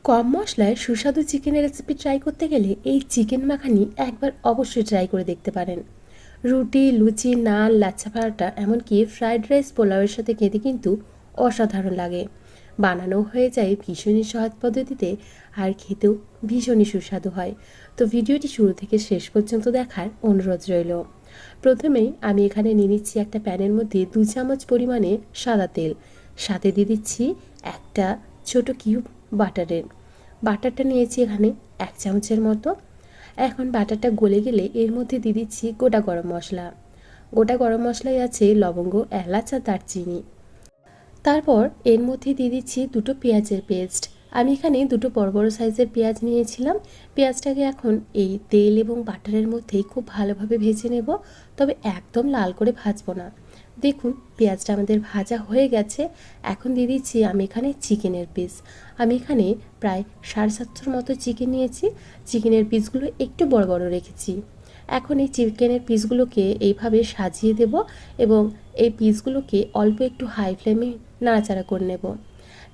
কম মশলায় সুস্বাদু চিকেনের রেসিপি ট্রাই করতে গেলে এই চিকেন মাখানি একবার অবশ্যই ট্রাই করে দেখতে পারেন। রুটি, লুচি, নান, লাচ্ছা পরাঠা, এমনকি ফ্রাইড রাইস, পোলাওয়ের সাথে খেতে কিন্তু অসাধারণ লাগে। বানানো হয়ে যায় ভীষণই সহজ পদ্ধতিতে, আর খেতেও ভীষণই সুস্বাদু হয়। তো ভিডিওটি শুরু থেকে শেষ পর্যন্ত দেখার অনুরোধ রইল। প্রথমেই আমি এখানে নিয়ে নিচ্ছি একটা প্যানের মধ্যে 2 চামচ পরিমাণে সাদা তেল, সাথে দিয়ে দিচ্ছি একটা ছোট কিউব বাটারটা নিয়েছি এখানে 1 চামচের মতো। এখন বাটারটা গলে গেলে এর মধ্যে দিয়ে দিচ্ছি গোটা গরম মশলা। গোটা গরম মশলায় আছে লবঙ্গ, এলাচ আর দারচিনি। তারপর এর মধ্যে দিয়ে দিচ্ছি দুটো পেঁয়াজের পেস্ট। আমি এখানে দুটো বড় বড় সাইজের পেঁয়াজ নিয়েছিলাম। পেঁয়াজটাকে এখন এই তেল এবং বাটারের মধ্যেই খুব ভালোভাবে ভেজে নেব, তবে একদম লাল করে ভাজবো না। দেখুন পেঁয়াজটা আমাদের ভাজা হয়ে গেছে। এখন দিয়ে দিচ্ছি আমি এখানে চিকেনের পিস। আমি এখানে প্রায় 750 মতো চিকেন নিয়েছি। চিকেনের পিসগুলো একটু বড় বড় রেখেছি। এখন এই চিকেনের পিসগুলোকে এইভাবে সাজিয়ে দেব এবং এই পিসগুলোকে অল্প একটু হাই ফ্লেমে নাড়াচাড়া করে নেব।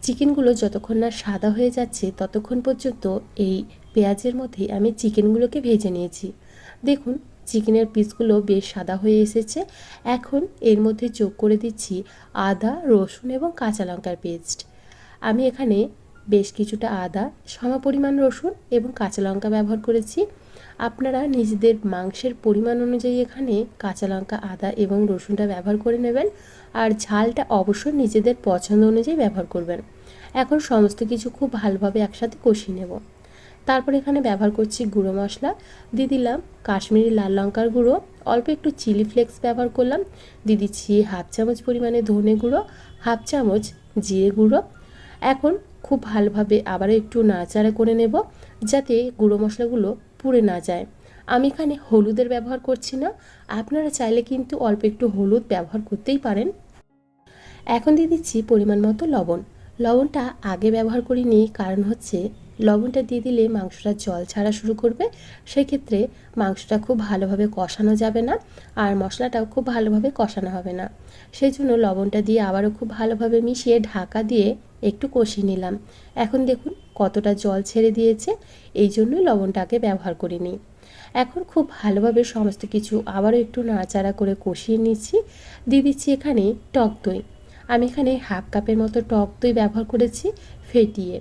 চিকেনগুলো যতক্ষণ না সাদা হয়ে যাচ্ছে ততক্ষণ পর্যন্ত এই পেঁয়াজের মধ্যে আমি চিকেনগুলোকে ভেজে নিয়েছি। দেখুন চিকেনের পিসগুলো বেশ সাদা হয়ে এসেছে। এখন এর মধ্যে যোগ করে দিচ্ছি আদা, রসুন এবং কাঁচা লঙ্কার পেস্ট। আমি এখানে বেশ কিছুটা আদা, সমপরিমাণ রসুন এবং কাঁচা লঙ্কা ব্যবহার করেছি। আপনারা নিজেদের মাংসের পরিমাণ অনুযায়ী এখানে কাঁচা লঙ্কা, আদা এবং রসুনটা ব্যবহার করে নেবেন, আর ঝালটা অবশ্যই নিজেদের পছন্দ অনুযায়ী ব্যবহার করবেন। এখন সমস্ত কিছু খুব ভালোভাবে একসাথে কষিয়ে নেব। তারপর এখানে ব্যবহার করছি গুঁড়ো মশলা। দিয়ে দিলাম কাশ্মীরি লাল লঙ্কার গুঁড়ো, অল্প একটু চিলি ফ্লেক্স ব্যবহার করলাম। দিয়ে দিচ্ছি 1/2 চামচ পরিমাণে ধনে গুঁড়ো, 1/2 চামচ জিরে গুঁড়ো। এখন খুব ভালোভাবে আবারও একটু নাড়াচাড়া করে নেব, যাতে গুঁড়ো মশলাগুলো পুড়ে না যায়। আমি এখানে হলুদের ব্যবহার করছি না, আপনারা চাইলে কিন্তু অল্প একটু হলুদ ব্যবহার করতেই পারেন। এখন দিয়ে দিচ্ছি পরিমাণ মতো লবণ। লবণটা আগে ব্যবহার করিনি, কারণ হচ্ছে লবণটা দিয়ে দিলে মাংসটা জল ছাড়া শুরু করবে। সেক্ষেত্রে মাংসটা খুব ভালোভাবে কষানো যাবে না, আর মশলাটাও খুব ভালোভাবে কষানো হবে না। সেই জন্য লবণটা দিয়ে আবারও খুব ভালোভাবে মিশিয়ে ঢাকা দিয়ে একটু কষিয়ে নিলাম। এখন দেখুন কতটা জল ছেড়ে দিয়েছে, এই জন্যই লবণটাকে ব্যবহার করিনি। এখন খুব ভালোভাবে সমস্ত কিছু আবারও একটু নাড়াচাড়া করে কষিয়ে নিচ্ছি। দিয়ে দিচ্ছি এখানে টক দই। আমি এখানে 1/2 কাপের মতো টক দই ব্যবহার করেছি ফেটিয়ে।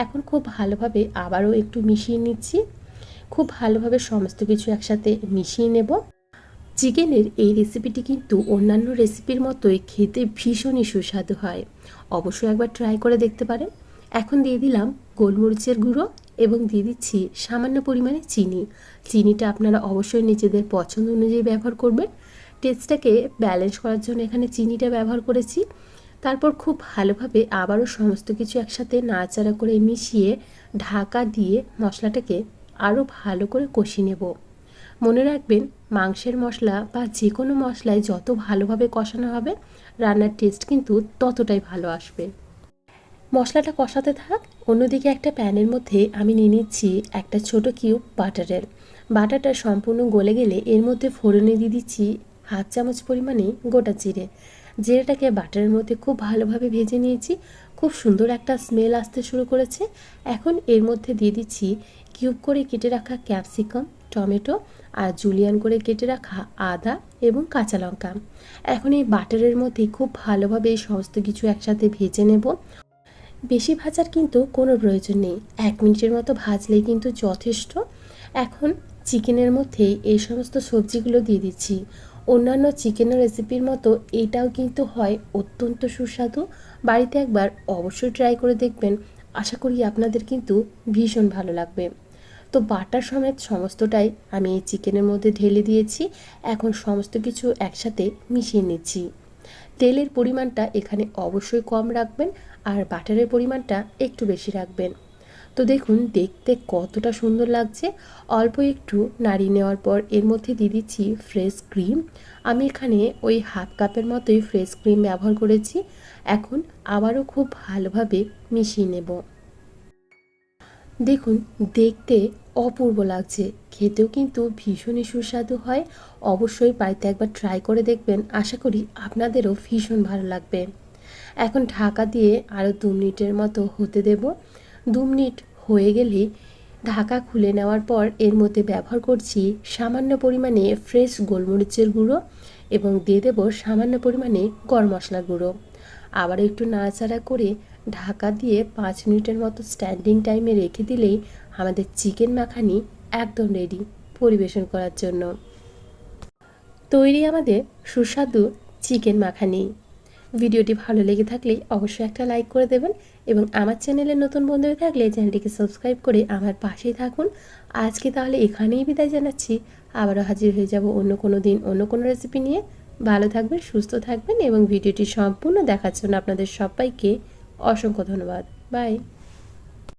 এখন খুব ভালোভাবে আবারও একটু মিশিয়ে নিচ্ছি। খুব ভালোভাবে সমস্ত কিছু একসাথে মিশিয়ে নেব। চিকেনের এই রেসিপিটি কিন্তু অন্যান্য রেসিপির মতোই খেতে ভীষণই সুস্বাদু হয়। অবশ্যই একবার ট্রাই করে দেখতে পারেন। এখন দিয়ে দিলাম গোলমরিচের গুঁড়ো এবং দিয়ে দিচ্ছি সামান্য পরিমাণে চিনি। চিনিটা আপনারা অবশ্যই নিজেদের পছন্দ অনুযায়ী ব্যবহার করবেন। টেস্টটাকে ব্যালেন্স করার জন্য এখানে চিনিটা ব্যবহার করেছি। তারপর খুব ভালোভাবে আবারও সমস্ত কিছু একসাথে নাড়াচাড়া করে মিশিয়ে ঢাকা দিয়ে মশলাটাকে আরও ভালো করে কষিয়ে নেব। মনে রাখবেন, মাংসের মশলা বা যে কোনো মশলায় যত ভালোভাবে কষানো হবে রান্নার টেস্ট কিন্তু ততটাই ভালো আসবে। মশলাটা কষাতে থাক। অন্যদিকে একটা প্যানের মধ্যে আমি নিয়ে নিচ্ছি একটা ছোট কিউব বাটারটা সম্পূর্ণ গলে গেলে এর মধ্যে ফোড়নে দিয়ে দিচ্ছি 1/2 চামচ পরিমাণে গোটা জিরেটাকে বাটারের মধ্যে খুব ভালোভাবে ভেজে নিয়েছি। খুব সুন্দর একটা স্মেল আসতে শুরু করেছে। এখন এর মধ্যে দিয়ে দিচ্ছি কিউব করে কেটে রাখা ক্যাপসিকাম, টমেটো আর জুলিয়ান করে কেটে রাখা আদা এবং কাঁচা লঙ্কা। এখন এই বাটারের মধ্যে খুব ভালোভাবে এই সমস্ত কিছু একসাথে ভেজে নেব। বেশি ভাজার কিন্তু কোনো প্রয়োজন নেই, 1 মিনিটের মতো ভাজলেই কিন্তু যথেষ্ট। এখন চিকেনের মধ্যে এই সমস্ত সবজিগুলো দিয়ে দিচ্ছি। অন্যান্য চিকেনের রেসিপির মতো এটাও কিন্তু হয় অত্যন্ত সুস্বাদু। বাড়িতে একবার অবশ্যই ট্রাই করে দেখবেন, আশা করি আপনাদের কিন্তু ভীষণ ভালো লাগবে। তো বাটার সমেত সমস্তটাই আমি এই চিকেনের মধ্যে ঢেলে দিয়েছি। এখন সমস্ত কিছু একসাথে মিশিয়ে নিচ্ছি। তেলের পরিমাণটা এখানে অবশ্যই কম রাখবেন, আর বাটারের পরিমাণটা একটু বেশি রাখবেন। তো দেখুন দেখতে কতটা সুন্দর লাগছে। অল্প একটু নাড়িয়ে নেওয়ার পর এর মধ্যে দিয়ে দিচ্ছি ফ্রেশ ক্রিম। আমি এখানে ওই 1/2 কাপের মতোই ফ্রেশ ক্রিম ব্যবহার করেছি। এখন আবারও খুব ভালোভাবে মিশিয়ে নেব। দেখুন দেখতে অপূর্ব লাগছে, খেতেও কিন্তু ভীষণই সুস্বাদু হয়। অবশ্যই বাড়িতে একবার ট্রাই করে দেখবেন, আশা করি আপনাদেরও ভীষণ ভালো লাগবে। এখন ঢাকা দিয়ে আরও 2 মিনিটের মতো হতে দেব। 2 মিনিট হয়ে গেলে ঢাকা খুলে নেওয়ার পর এর মধ্যে ব্যবহার করছি সামান্য পরিমাণে ফ্রেশ গোলমরিচের গুঁড়ো এবং দিয়ে দেব সামান্য পরিমাণে গরম মশলার গুঁড়ো। আবার একটু নাড়াচাড়া করে ঢাকা দিয়ে 5 মিনিটের মতো স্ট্যান্ডিং টাইমে রেখে দিলেই আমাদের চিকেন মাখানি একদম রেডি পরিবেশন করার জন্য। তৈরি আমাদের সুস্বাদু চিকেন মাখানি। ভিডিওটি ভালো লেগে থাকলে অবশ্যই একটা লাইক করে দেবেন এবং আমার চ্যানেলে নতুন বন্ধু হয়ে থাকলে চ্যানেলটিকে সাবস্ক্রাইব করে আমার পাশেই থাকুন। আজকে তাহলে এখানেই বিদায় জানাচ্ছি। আবারও হাজির হয়ে যাব অন্য কোনো দিন অন্য কোনো রেসিপি নিয়ে। ভালো থাকবেন, সুস্থ থাকবেন এবং ভিডিওটি সম্পূর্ণ দেখার জন্য আপনাদের সবাইকে অসংখ্য ধন্যবাদ। বাই।